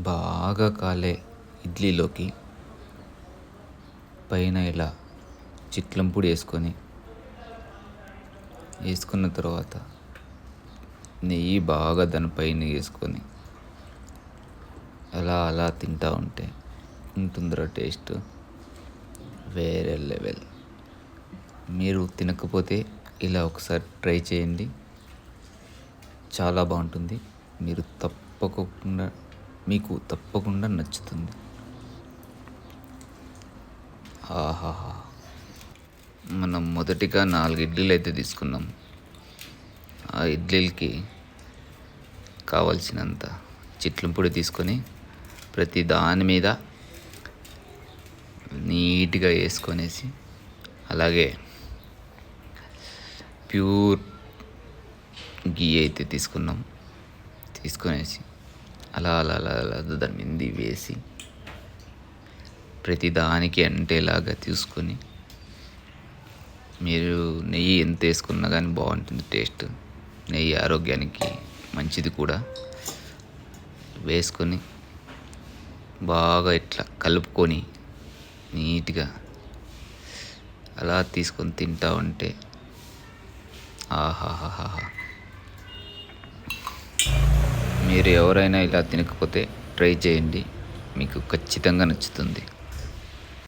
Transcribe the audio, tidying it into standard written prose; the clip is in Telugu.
బాగా కాలే ఇడ్లీలోకి పైన ఇలా చిట్లం పొడి వేసుకున్న తర్వాత నెయ్యి బాగా దానిపైన వేసుకొని అలా అలా తింటూ ఉంటే ఉంటుందిరా టేస్ట్ వేరే లెవెల్. మీరు తినకపోతే ఇలా ఒకసారి ట్రై చేయండి, చాలా బాగుంటుంది. మీకు తప్పకుండా నచ్చుతుంది. ఆహాహా. మనం మొదటిగా 4 ఇడ్లీలు అయితే తీసుకున్నాం. ఆ ఇడ్లీలకి కావలసినంత చిట్లం పొడి తీసుకొని ప్రతి దాని మీద నీట్గా వేసుకొనేసి, అలాగే ప్యూర్ గీ అయితే తీసుకొనేసి అలా అలా అలా అలా దాని మీద వేసి ప్రతి దానికి అంటేలాగా తీసుకొని, మీరు నెయ్యి ఎంత వేసుకున్నా కానీ బాగుంటుంది టేస్ట్. నెయ్యి ఆరోగ్యానికి మంచిది కూడా. వేసుకొని బాగా ఇట్లా కలుపుకొని నీట్గా అలా తీసుకొని తింటా ఉంటే ఆహాహాహా. మీరు ఎవరైనా ఇలా తినకపోతే ట్రై చేయండి, మీకు ఖచ్చితంగా నచ్చుతుంది.